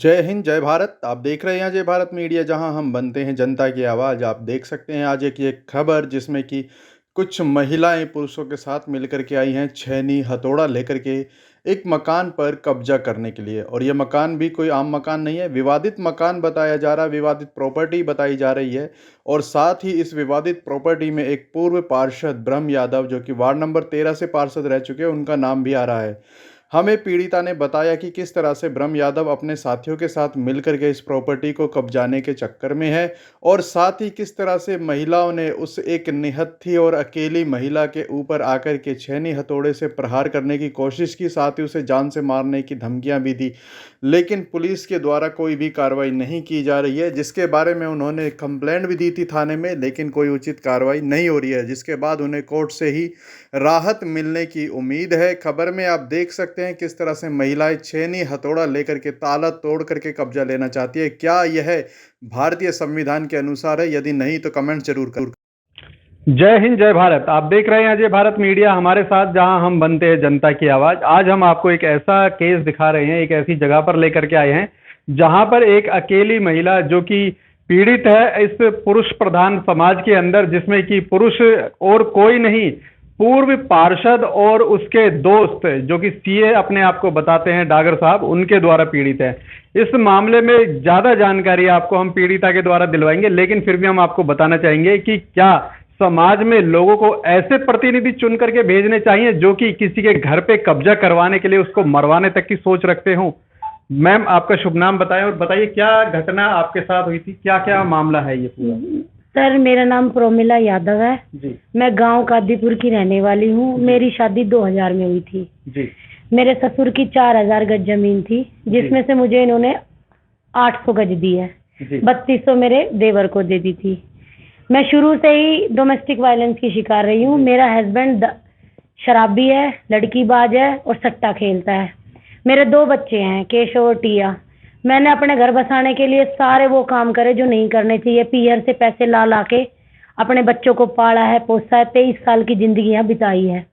जय हिंद, जय भारत। आप देख रहे हैं जय भारत मीडिया, जहां हम बनते हैं जनता की आवाज़। आप देख सकते हैं आज एक ये खबर जिसमें कि कुछ महिलाएं पुरुषों के साथ मिलकर के आई हैं, छेनी हथौड़ा लेकर के एक मकान पर कब्जा करने के लिए। और ये मकान भी कोई आम मकान नहीं है, विवादित मकान बताया जा रहा है, विवादित प्रॉपर्टी बताई जा रही है। और साथ ही इस विवादित प्रॉपर्टी में एक पूर्व पार्षद ब्रह्म यादव, जो कि वार्ड नंबर 13 से पार्षद रह चुके हैं, उनका नाम भी आ रहा है। हमें पीड़िता ने बताया कि किस तरह से ब्रह्म यादव अपने साथियों के साथ मिलकर के इस प्रॉपर्टी को कब्जाने के चक्कर में है, और साथ ही किस तरह से महिलाओं ने उस एक निहत्थी और अकेली महिला के ऊपर आकर के छेनी हथौड़े से प्रहार करने की कोशिश की, साथ ही उसे जान से मारने की धमकियां भी दी। लेकिन पुलिस के द्वारा कोई भी कार्रवाई नहीं की जा रही है, जिसके बारे में उन्होंने कंप्लेंट भी दी थी थाने में, लेकिन कोई उचित कार्रवाई नहीं हो रही है, जिसके बाद उन्हें कोर्ट से ही राहत मिलने की उम्मीद है। खबर में आप देख सकते हैं किस तरह से महिलाएं छेनी हथौड़ा लेकर के ताला तोड़ करके कब्जा लेना चाहती है। क्या यह भारतीय संविधान के अनुसार है? यदि नहीं तो कमेंट जरूर कर। जय हिंद, जय भारत। आप देख रहे हैं अजय भारत मीडिया हमारे साथ, जहां हम बनते हैं जनता की आवाज। आज हम आपको एक ऐसा केस दिखा रहे हैं, एक ऐसी जगह पर लेकर के आए हैं जहां पर एक अकेली महिला जो कि पीड़ित है इस पुरुष प्रधान समाज के अंदर, जिसमें कि पुरुष और कोई नहीं, पूर्व पार्षद और उसके दोस्त जो कि सीए अपने आप को बताते हैं, डागर साहब, उनके द्वारा पीड़ित है। इस मामले में ज्यादा जानकारी आपको हम पीड़िता के द्वारा दिलवाएंगे, लेकिन फिर भी हम आपको बताना चाहेंगे कि क्या समाज में लोगों को ऐसे प्रतिनिधि चुन करके भेजने चाहिए जो कि किसी के घर पे कब्जा करवाने के लिए उसको मरवाने तक की सोच रखते हों। मैम, आपका शुभ नाम बताएं और बताइए क्या घटना आपके साथ हुई थी, क्या क्या मामला है ये पूरा। सर, मेरा नाम प्रोमिला यादव है जी मैं गांव कादीपुर की रहने वाली हूँ। मेरी शादी 2000 में हुई थी। जी मेरे ससुर की 4000 गज जमीन थी, जिसमें से मुझे इन्होंने 800 गज दी है। जी 3200 मेरे देवर को दे दी थी। मैं शुरू से ही डोमेस्टिक वायलेंस की शिकार रही हूँ। मेरा हस्बैंड शराबी है, लड़कीबाज है और सट्टा खेलता है। मेरे 2 बच्चे हैं, केशव और टिया। मैंने अपने घर बसाने के लिए सारे वो काम करे जो नहीं करने चाहिए। पीहर से पैसे ला ला के अपने बच्चों को पाला है, पोसा है। 23 साल की जिंदगी यहाँ बिताई है।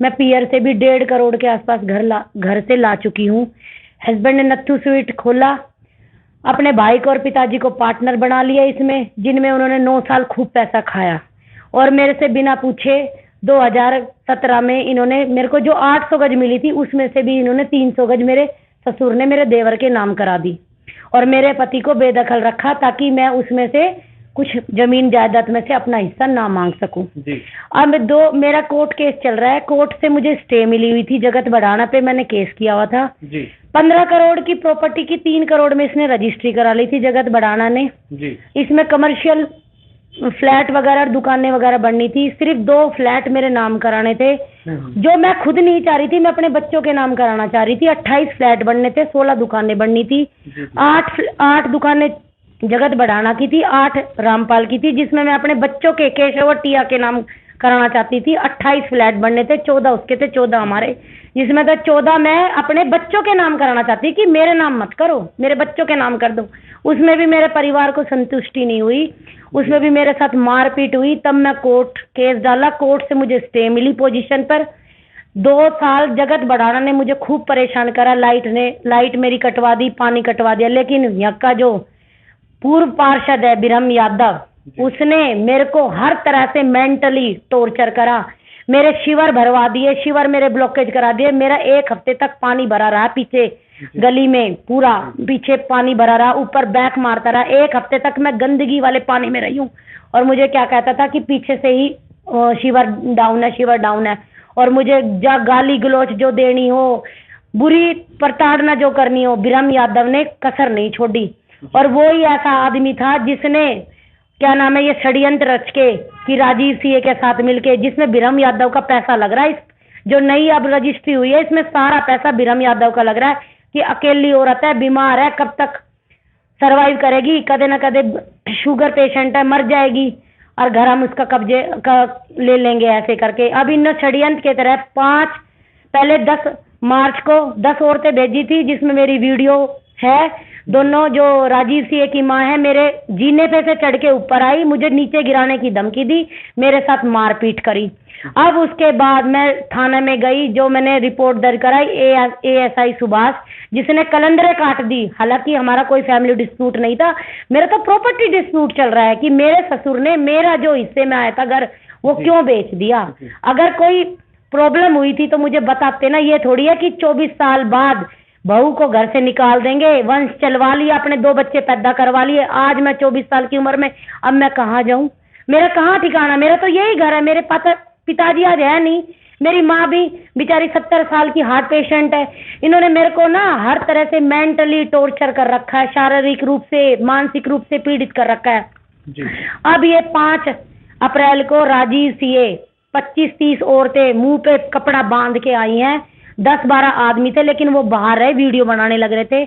मैं पीहर से भी 1.5 करोड़ के आसपास घर से ला चुकी हूँ। हस्बैंड ने नत्थू स्वीट खोला, अपने भाई को और पिताजी को पार्टनर बना लिया इसमें, जिनमें उन्होंने 9 साल खूब पैसा खाया। और मेरे से बिना पूछे 2017 में इन्होंने मेरे को जो 800 गज मिली थी, उसमें से भी इन्होंने 300 गज मेरे ससुर ने मेरे देवर के नाम करा दी और मेरे पति को बेदखल रखा, ताकि मैं उसमें से कुछ जमीन जायदाद में से अपना हिस्सा ना मांग सकूं। जी अब मेरा कोर्ट केस चल रहा है। कोर्ट से मुझे स्टे मिली हुई थी। जगत बढ़ाना पे मैंने केस किया हुआ था। जी 15 करोड़ की प्रॉपर्टी की 3 करोड़ में इसने रजिस्ट्री करा ली थी, जगत बढ़ाना ने। जी इसमें कमर्शियल फ्लैट वगैरह दुकानें वगैरह बननी थी। सिर्फ 2 फ्लैट मेरे नाम कराने थे, जो मैं खुद नहीं चाह रही थी, मैं अपने बच्चों के नाम कराना चाह रही थी। 28 फ्लैट बनने थे, 16 दुकानें बननी थी। 8 दुकानें जगत बढ़ाना की थी, 8 रामपाल की थी, जिसमें मैं अपने बच्चों के, केशव और टिया के नाम कराना चाहती थी। 28 फ्लैट बनने थे, 14 उसके थे, 14 हमारे, जिसमें से 14 मैं अपने बच्चों के नाम कराना चाहती कि मेरे नाम मत करो, मेरे बच्चों के नाम कर दो। उसमें भी मेरे परिवार को संतुष्टि नहीं हुई, उसमें भी मेरे साथ मारपीट हुई। तब मैं कोर्ट केस डाला, कोर्ट से मुझे स्टे मिली पोजीशन पर। 2 साल जगत बढ़ाना ने मुझे खूब परेशान करा। लाइट मेरी कटवा दी, पानी कटवा दिया। लेकिन यहाँ का जो पूर्व पार्षद है ब्रह्म यादव, उसने मेरे को हर तरह से मेंटली टॉर्चर करा। मेरे शिवर भरवा दिए, शिवर मेरे ब्लॉकेज करा दिए। मेरा 1 हफ्ते तक पानी भरा रहा पीछे गली में, पूरा पीछे पानी भरा रहा, ऊपर बैक मारता रहा। 1 हफ्ते तक मैं गंदगी वाले पानी में रही हूँ। और मुझे क्या कहता था कि पीछे से ही शिवर डाउन है, शिवर डाउन है। और मुझे गाली गलोच जो देनी हो, बुरी प्रताड़ना जो करनी हो, ब्रह्म यादव ने कसर नहीं छोड़ी। और वो ही ऐसा आदमी था जिसने, क्या नाम है, ये षड्यंत्र रच के कि राजीव सीए के साथ मिलके, जिसमें ब्रह्म यादव का पैसा लग रहा है। जो नई अब रजिस्ट्री हुई है, इसमें सारा पैसा ब्रह्म यादव का लग रहा है कि अकेली औरत है, बीमार है, कब तक सरवाइव करेगी, कदे न कदे शुगर पेशेंट है, मर जाएगी, और घर हम उसका कब्जे का ले लेंगे, ऐसे करके। अब इन षड्यंत्र के तरह पहले 10 मार्च को 10 औरतें भेजी थी, जिसमें मेरी वीडियो है। दोनों जो राजीव सीए की माँ है मेरे जीने पे से चढ़ के ऊपर आई, मुझे नीचे गिराने की धमकी दी, मेरे साथ मारपीट करी। अब उसके बाद मैं थाने में गई, जो मैंने रिपोर्ट दर्ज कराई एएसआई सुभाष, जिसने कलंदरे काट दी। हालांकि हमारा कोई फैमिली डिस्प्यूट नहीं था, मेरा तो प्रॉपर्टी डिस्प्यूट चल रहा है कि मेरे ससुर ने मेरा जो हिस्से में आया था घर वो क्यों बेच दिया। अगर कोई प्रॉब्लम हुई थी तो मुझे बताते ना, ये थोड़ी है कि 24 साल बाद बहू को घर से निकाल देंगे, वंश चलवा लिया, अपने 2 बच्चे पैदा करवा लिए। आज मैं 24 साल की उम्र में, अब मैं कहाँ जाऊं, मेरा कहाँ ठिकाना, मेरा तो यही घर है। मेरे पिताजी आज है नहीं, मेरी माँ भी बेचारी 70 साल की हार्ट पेशेंट है। इन्होंने मेरे को ना हर तरह से मेंटली टॉर्चर कर रखा है, शारीरिक रूप से मानसिक रूप से पीड़ित कर रखा है जी। अब ये 5 अप्रैल को राजीव सीए 25-30 औरतें मुंह पे कपड़ा बांध के आई हैं। 10-12 आदमी थे, लेकिन वो बाहर रहे, वीडियो बनाने लग रहे थे।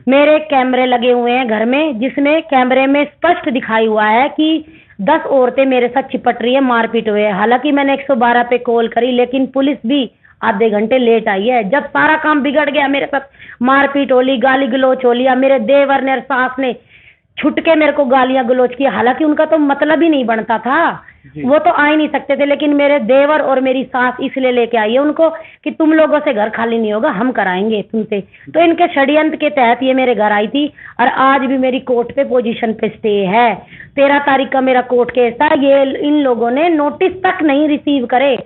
मेरे कैमरे लगे हुए हैं घर में, जिसमें कैमरे में स्पष्ट दिखाई हुआ है कि 10 औरतें मेरे साथ चिपट रही है, मारपीट हुई है। हालांकि मैंने 112 पे कॉल करी, लेकिन पुलिस भी आधे घंटे लेट आई है। जब सारा काम बिगड़ गया, मेरे साथ मारपीट होली, गाली गलौच हो लिया, मेरे देवर ने और सास ने छुट के मेरे को गालियां गलौच की। हालांकि उनका तो मतलब ही नहीं बनता था, वो तो आ ही नहीं सकते थे, लेकिन मेरे देवर और मेरी सास इसलिए लेके आई है उनको कि तुम लोगों से घर खाली नहीं होगा, हम कराएंगे तुमसे। तो इनके षड्यंत्र के तहत ये मेरे घर आई थी, और आज भी मेरी कोर्ट पे पोजीशन पे स्टे है। 13 तारीख का मेरा कोर्ट केस था। ये इन लोगों ने नोटिस तक नहीं रिसीव करे,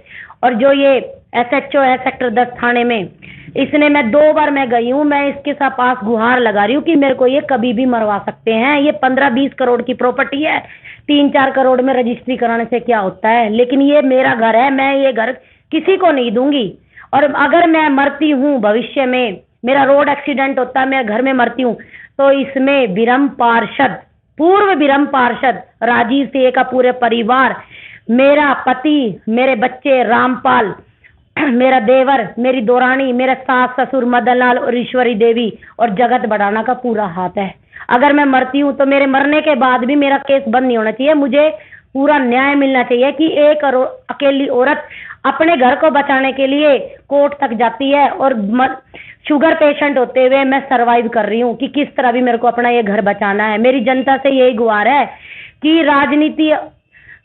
और जो ये एसएचओ है सेक्टर 10 थाने में, इसने, मैं 2 बार मैं गई हूँ, मैं इसके साथ पास गुहार लगा रही हूँ कि मेरे को ये कभी भी मरवा सकते हैं। ये 15-20 करोड़ की प्रॉपर्टी है, 3-4 करोड़ में रजिस्ट्री कराने से क्या होता है, लेकिन ये मेरा घर है, मैं ये घर किसी को नहीं दूंगी। और अगर मैं मरती हूँ भविष्य में, मेरा रोड एक्सीडेंट होता है, मैं घर में मरती हूँ, तो इसमें विरम पार्षद, पूर्व विरम पार्षद राजीव सिंह का पूरे परिवार, मेरा पति, मेरे बच्चे रामपाल, मेरा देवर, मेरी दोरानी, मेरे सास ससुर मदनलाल और ईश्वरी देवी और जगत बढ़ाना का पूरा हाथ है। अगर मैं मरती हूँ तो मेरे मरने के बाद भी मेरा केस बंद नहीं होना चाहिए। मुझे पूरा न्याय मिलना चाहिए कि एक अकेली औरत अपने घर को बचाने के लिए कोर्ट तक जाती है, और शुगर पेशेंट होते हुए मैं सरवाइव कर रही हूँ कि किस तरह भी मेरे को अपना ये घर बचाना है। मेरी जनता से यही गुहार है कि राजनीति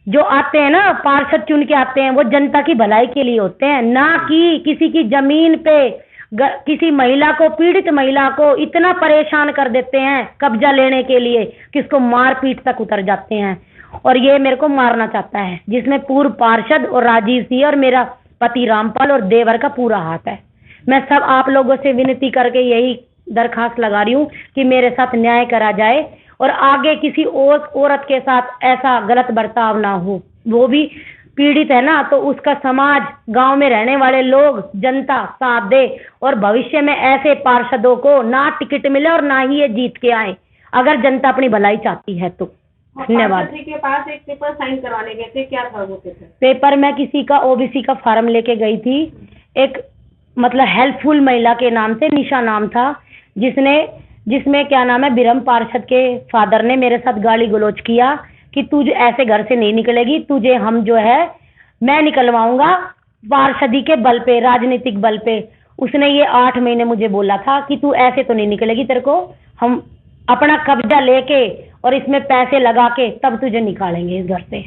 जो आते हैं ना, पार्षद चुन के आते हैं, वो जनता की भलाई के लिए होते हैं, ना कि किसी की जमीन पे किसी महिला को, पीड़ित महिला को इतना परेशान कर देते हैं कब्जा लेने के लिए कि उसको मारपीट तक उतर जाते हैं। और ये मेरे को मारना चाहता है, जिसमें पूर्व पार्षद और राजीव सिंह और मेरा पति रामपाल और देवर का पूरा हाथ है। मैं सब आप लोगों से विनती करके यही दरखास्त लगा रही हूँ कि मेरे साथ न्याय करा जाए, और आगे किसी और औरत के साथ ऐसा गलत बर्ताव ना हो। वो भी पीड़ित है ना, तो उसका समाज, गांव में रहने वाले लोग, जनता साथ दे, और भविष्य में ऐसे पार्षदों को ना टिकट मिले और ना ही ये जीत के आए, अगर जनता अपनी भलाई चाहती है तो। धन्यवाद। के पास एक पेपर साइन करवाने गए थे, क्या था वो पेपर? मैं किसी का ओबीसी का फार्म लेके गई थी, एक मतलब हेल्पफुल महिला के नाम से, निशा नाम था, जिसमें क्या नाम है, विरम पार्षद के फादर ने मेरे साथ गाली गलौज किया कि तुझे ऐसे घर से नहीं निकलेगी, तुझे हम जो है मैं निकलवाऊंगा पार्षदी के बल पे, राजनीतिक बल पे। उसने ये 8 महीने मुझे बोला था कि तू ऐसे तो नहीं निकलेगी, तेरे को हम अपना कब्जा लेके और इसमें पैसे लगा के तब तुझे निकालेंगे इस घर से।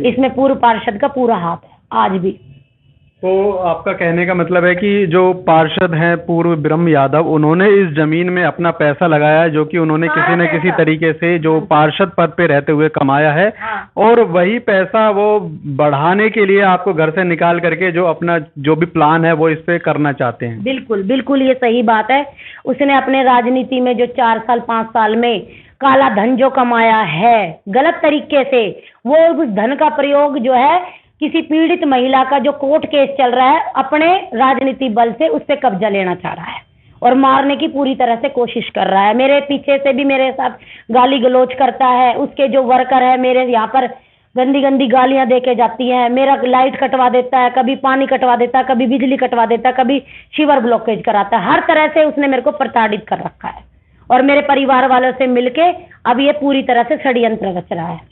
इसमें पूर्व पार्षद का पूरा हाथ है आज भी। तो आपका कहने का मतलब है कि जो पार्षद हैं पूर्व ब्रह्म यादव, उन्होंने इस जमीन में अपना पैसा लगाया है, जो कि उन्होंने किसी न किसी तरीके से जो पार्षद पद पे रहते हुए कमाया है, और वही पैसा वो बढ़ाने के लिए आपको घर से निकाल करके जो अपना जो भी प्लान है वो इस पे करना चाहते हैं। बिल्कुल बिल्कुल, ये सही बात है। उसने अपने राजनीति में जो 4 साल 5 साल में काला धन जो कमाया है गलत तरीके से, वो उस धन का प्रयोग जो है किसी पीड़ित महिला का जो कोर्ट केस चल रहा है, अपने राजनीति बल से उस पर कब्जा लेना चाह रहा है और मारने की पूरी तरह से कोशिश कर रहा है। मेरे पीछे से भी मेरे साथ गाली गलौज करता है। उसके जो वर्कर है मेरे यहाँ पर गंदी गंदी गालियां दे के जाती है। मेरा लाइट कटवा देता है, कभी पानी कटवा देता है, कभी बिजली कटवा देता है, कभी शिवर ब्लॉकेज कराता है। हर तरह से उसने मेरे को प्रताड़ित कर रखा है, और मेरे परिवार वालों से मिलके अब ये पूरी तरह से षड्यंत्र रच रहा है।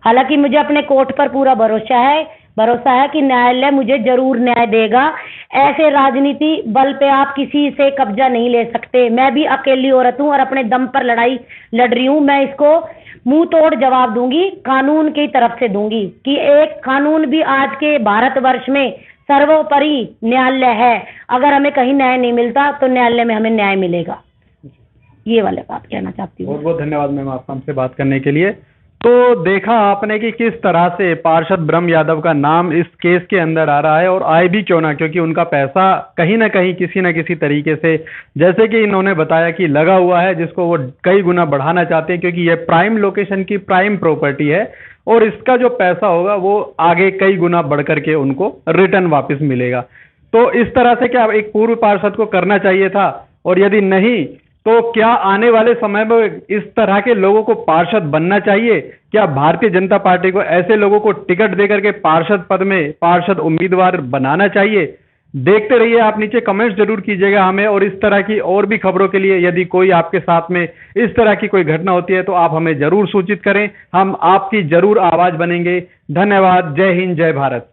हालांकि मुझे अपने कोर्ट पर पूरा भरोसा है, भरोसा है कि न्यायालय मुझे जरूर न्याय देगा। ऐसे राजनीति बल पे आप किसी से कब्जा नहीं ले सकते। मैं भी अकेली औरत हूँ और अपने दम पर लड़ाई लड़ रही हूँ। मैं इसको मुंह तोड़ जवाब दूंगी, कानून की तरफ से दूंगी कि एक कानून भी आज के भारतवर्ष में सर्वोपरि न्यायालय है। अगर हमें कहीं न्याय नहीं मिलता तो न्यायालय में हमें न्याय मिलेगा। ये वाले बात कहना चाहती हूँ। बहुत बहुत धन्यवाद मैम आपका हमसे बात करने के लिए। तो देखा आपने कि किस तरह से पार्षद ब्रह्म यादव का नाम इस केस के अंदर आ रहा है, और आए भी क्यों ना, क्योंकि उनका पैसा कहीं ना कहीं किसी न किसी तरीके से, जैसे कि इन्होंने बताया कि लगा हुआ है, जिसको वो कई गुना बढ़ाना चाहते हैं, क्योंकि ये प्राइम लोकेशन की प्राइम प्रॉपर्टी है और इसका जो पैसा होगा वो आगे कई गुना बढ़ करके उनको रिटर्न वापस मिलेगा। तो इस तरह से क्या एक पूर्व पार्षद को करना चाहिए था? और यदि नहीं तो क्या आने वाले समय में इस तरह के लोगों को पार्षद बनना चाहिए? क्या भारतीय जनता पार्टी को ऐसे लोगों को टिकट देकर के पार्षद पद में पार्षद उम्मीदवार बनाना चाहिए? देखते रहिए, आप नीचे कमेंट्स जरूर कीजिएगा हमें, और इस तरह की और भी खबरों के लिए यदि कोई आपके साथ में इस तरह की कोई घटना होती है तो आप हमें जरूर सूचित करें, हम आपकी जरूर आवाज बनेंगे। धन्यवाद। जय हिंद, जय भारत।